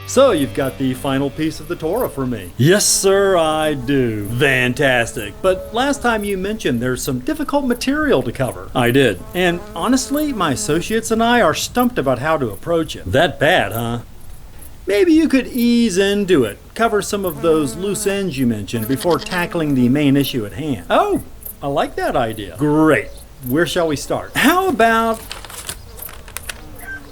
So you've got the final piece of the Torah for me. Yes, sir, I do. Fantastic. But last time you mentioned there's some difficult material to cover. I did. And honestly, my associates and I are stumped about how to approach it. That bad, huh? Maybe you could ease into it, cover some of those loose ends you mentioned before tackling the main issue at hand. Oh, I like that idea. Great. Where shall we start? How about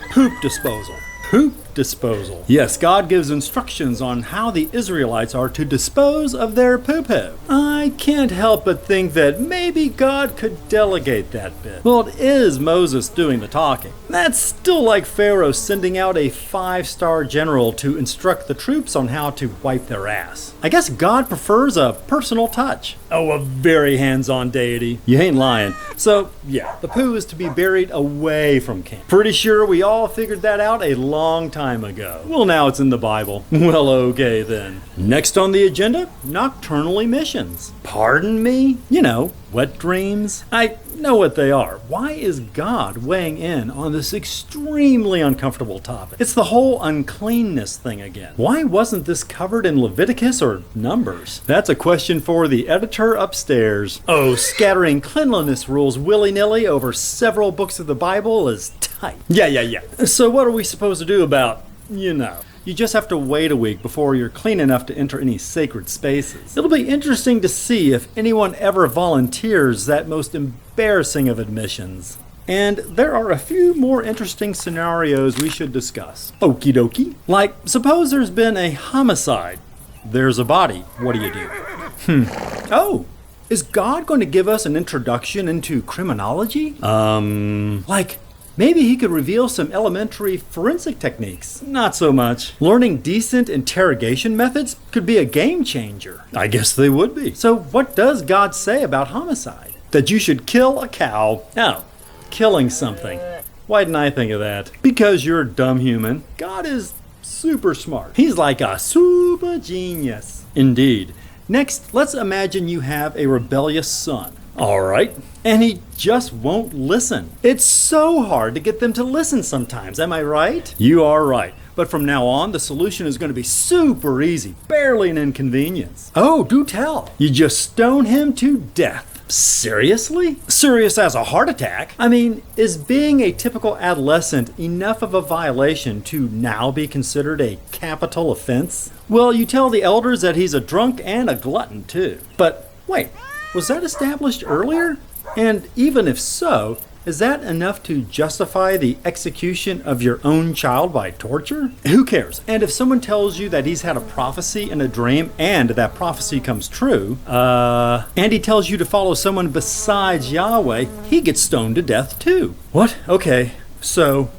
poop disposal? Poop disposal. Yes, God gives instructions on how the Israelites are to dispose of their poo-poo. I can't help but think that maybe God could delegate that bit. Well, it is Moses doing the talking. That's still like Pharaoh sending out a 5-star general to instruct the troops on how to wipe their ass. I guess God prefers a personal touch. Oh, a very hands-on deity. You ain't lying. So, yeah, the poo is to be buried away from camp. Pretty sure we all figured that out a long time ago. Well, now it's in the Bible. Well, okay then. Next on the agenda, nocturnal emissions. Pardon me? You know, wet dreams. I know what they are. Why is God weighing in on this extremely uncomfortable topic? It's the whole uncleanness thing again. Why wasn't this covered in Leviticus or Numbers? That's a question for the editor upstairs. Oh, scattering cleanliness rules willy-nilly over several books of the Bible is tight. Yeah. So what are we supposed to do about, you know? You just have to wait a week before you're clean enough to enter any sacred spaces. It'll be interesting to see if anyone ever volunteers that most embarrassing of admissions. And there are a few more interesting scenarios we should discuss. Okie dokie. Like, suppose there's been a homicide. There's a body. What do you do? Oh, is God going to give us an introduction into criminology? Like, maybe he could reveal some elementary forensic techniques. Not so much. Learning decent interrogation methods could be a game changer. I guess they would be. So what does God say about homicide? That you should kill a cow. Oh, killing something. Why didn't I think of that? Because you're a dumb human. God is super smart. He's like a super genius. Indeed. Next, let's imagine you have a rebellious son. All right. And he just won't listen. It's so hard to get them to listen sometimes, am I right? You are right. But from now on, the solution is going to be super easy, barely an inconvenience. Oh, do tell. You just stone him to death. Seriously? Serious as a heart attack? I mean, is being a typical adolescent enough of a violation to now be considered a capital offense? Well, you tell the elders that he's a drunk and a glutton too. But wait, was that established earlier? And even if so, is that enough to justify the execution of your own child by torture? Who cares? And if someone tells you that he's had a prophecy in a dream and that prophecy comes true, and he tells you to follow someone besides Yahweh, he gets stoned to death too. What? Okay, so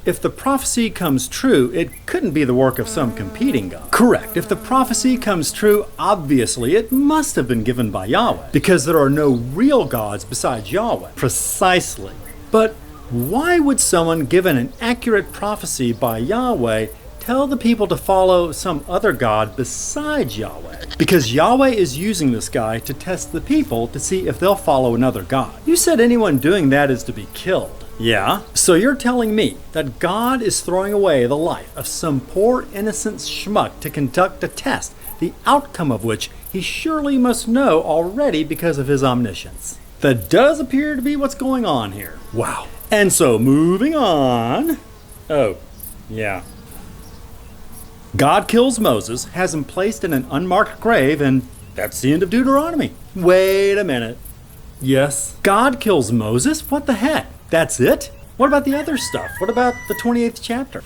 if the prophecy comes true, it couldn't be the work of some competing god. Correct. If the prophecy comes true, obviously it must have been given by Yahweh, because there are no real gods besides Yahweh. Precisely. But why would someone given an accurate prophecy by Yahweh tell the people to follow some other god besides Yahweh? Because Yahweh is using this guy to test the people to see if they'll follow another god. You said anyone doing that is to be killed. Yeah? So you're telling me that God is throwing away the life of some poor innocent schmuck to conduct a test, the outcome of which he surely must know already because of his omniscience. That does appear to be what's going on here. Wow. And so moving on. Oh, yeah. God kills Moses, has him placed in an unmarked grave, and that's the end of Deuteronomy. Wait a minute. Yes. God kills Moses? What the heck? That's it? What about the other stuff? What about the 28th chapter?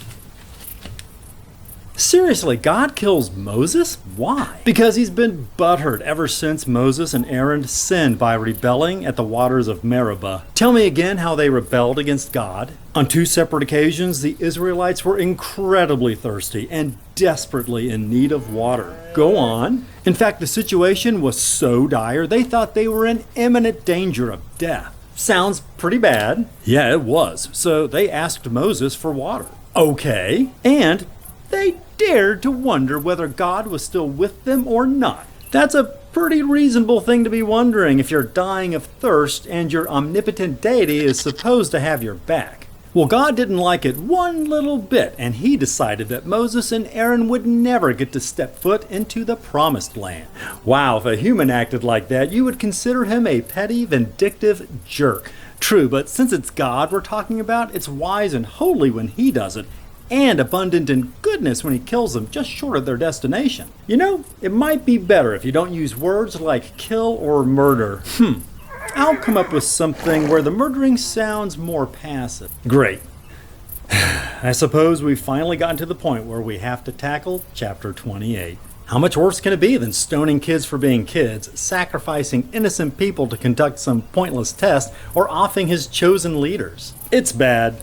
Seriously, God kills Moses? Why? Because he's been butthurt ever since Moses and Aaron sinned by rebelling at the waters of Meribah. Tell me again how they rebelled against God. On 2 separate occasions, the Israelites were incredibly thirsty and desperately in need of water. Go on. In fact, the situation was so dire, they thought they were in imminent danger of death. Sounds pretty bad. Yeah, it was. So they asked Moses for water. Okay. And they dared to wonder whether God was still with them or not. That's a pretty reasonable thing to be wondering if you're dying of thirst and your omnipotent deity is supposed to have your back. Well, God didn't like it one little bit, and he decided that Moses and Aaron would never get to step foot into the promised land. Wow, if a human acted like that, you would consider him a petty, vindictive jerk. True, but since it's God we're talking about, it's wise and holy when he does it, and abundant in goodness when he kills them just short of their destination. You know, it might be better if you don't use words like kill or murder. I'll come up with something where the murdering sounds more passive. Great. I suppose we've finally gotten to the point where we have to tackle chapter 28. How much worse can it be than stoning kids for being kids, sacrificing innocent people to conduct some pointless test, or offing his chosen leaders? It's bad.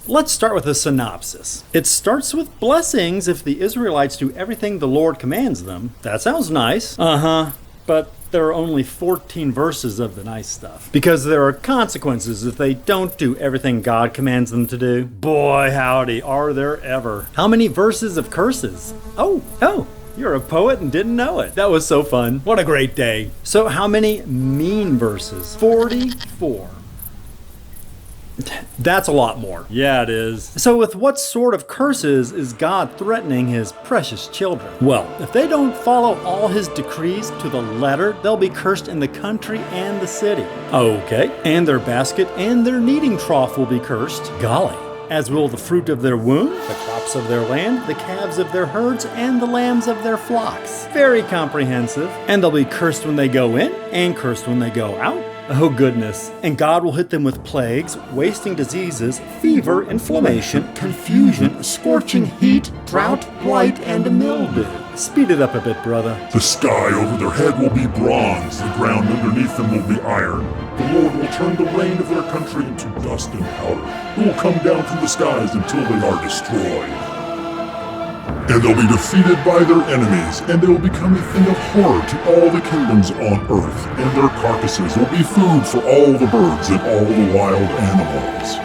Let's start with a synopsis. It starts with blessings if the Israelites do everything the Lord commands them. That sounds nice. But there are only 14 verses of the nice stuff. Because there are consequences if they don't do everything God commands them to do. Boy, howdy, are there ever. How many verses of curses? Oh, you're a poet and didn't know it. That was so fun. What a great day. So how many mean verses? 44. That's a lot more. Yeah, it is. So with what sort of curses is God threatening his precious children? Well, if they don't follow all his decrees to the letter, they'll be cursed in the country and the city. Okay. And their basket and their kneading trough will be cursed. Golly. As will the fruit of their womb, the crops of their land, the calves of their herds, and the lambs of their flocks. Very comprehensive. And they'll be cursed when they go in, and cursed when they go out. Oh goodness. And God will hit them with plagues, wasting diseases, fever, inflammation, confusion, scorching heat, drought, blight, and mildew. Speed it up a bit, brother. The sky over their head will be bronze, the ground underneath them will be iron. The Lord will turn the rain of their country into dust and powder, who will come down from the skies until they are destroyed. And they'll be defeated by their enemies, and they will become a thing of horror to all the kingdoms on earth, and their carcasses will be food for all the birds and all the wild animals.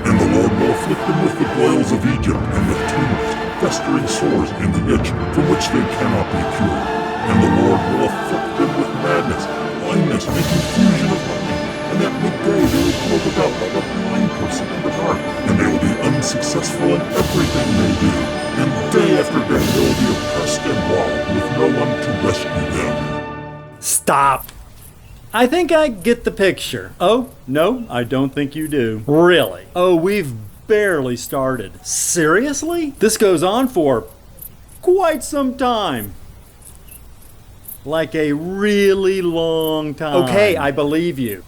And the Lord will afflict them with the boils of Egypt, and with tumors, festering sores, and the itch from which they cannot be cured. And the Lord will afflict them with madness, blindness, and confusion of mind, and at midday they will grope about like a blind person in the dark, and they will be unsuccessful in everything they do. And day after day they will be oppressed and robbed with no one to rescue them. Stop. I think I get the picture. Oh, no, I don't think you do. Really? Oh, we've barely started. Seriously? This goes on for quite some time. Like a really long time. Okay, I believe you.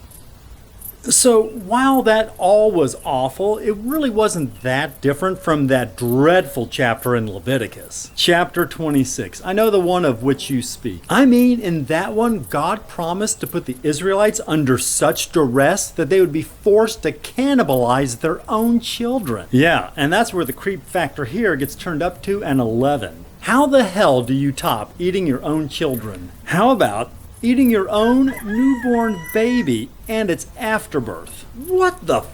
So while that all was awful, it really wasn't that different from that dreadful chapter in Leviticus. Chapter 26. I know the one of which you speak. I mean, in that one, God promised to put the Israelites under such duress that they would be forced to cannibalize their own children. Yeah, and that's where the creep factor here gets turned up to an 11. How the hell do you top eating your own children? How about eating your own newborn baby and its afterbirth? What the f***?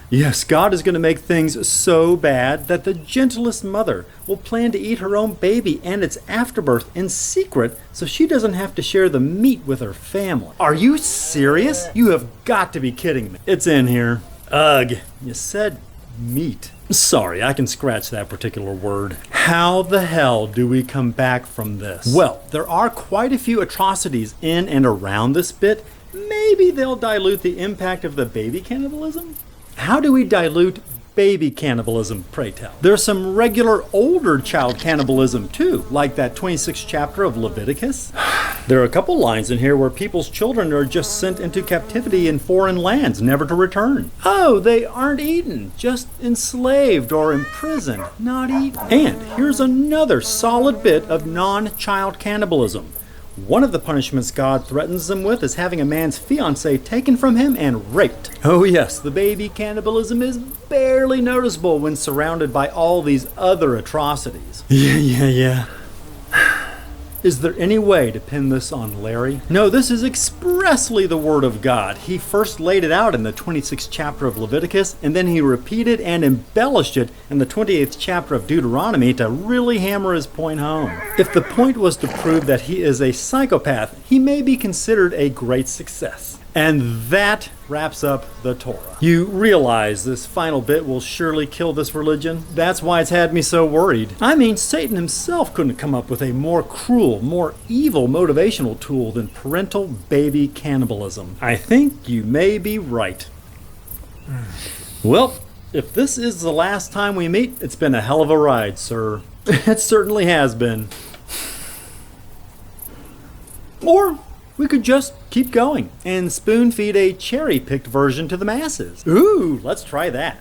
Yes, God is going to make things so bad that the gentlest mother will plan to eat her own baby and its afterbirth in secret so she doesn't have to share the meat with her family. Are you serious? You have got to be kidding me. It's in here. Ugh, you said meat. Sorry, I can scratch that particular word. How the hell do we come back from this? Well, there are quite a few atrocities in and around this bit. Maybe they'll dilute the impact of the baby cannibalism? How do we dilute baby cannibalism, pray tell? There's some regular older child cannibalism too, like that 26th chapter of Leviticus. There are a couple lines in here where people's children are just sent into captivity in foreign lands, never to return. Oh, they aren't eaten, just enslaved or imprisoned, not eaten. And here's another solid bit of non-child cannibalism. One of the punishments God threatens them with is having a man's fiancée taken from him and raped. Oh yes, the baby cannibalism is barely noticeable when surrounded by all these other atrocities. Yeah. Is there any way to pin this on Larry? No, this is expressly the word of God. He first laid it out in the 26th chapter of Leviticus, and then he repeated and embellished it in the 28th chapter of Deuteronomy to really hammer his point home. If the point was to prove that he is a psychopath, he may be considered a great success. And that wraps up the Torah. You realize this final bit will surely kill this religion? That's why it's had me so worried. I mean, Satan himself couldn't come up with a more cruel, more evil motivational tool than parental baby cannibalism. I think you may be right. Well, if this is the last time we meet, it's been a hell of a ride, sir. It certainly has been. Or we could just keep going and spoon feed a cherry-picked version to the masses. Ooh, let's try that.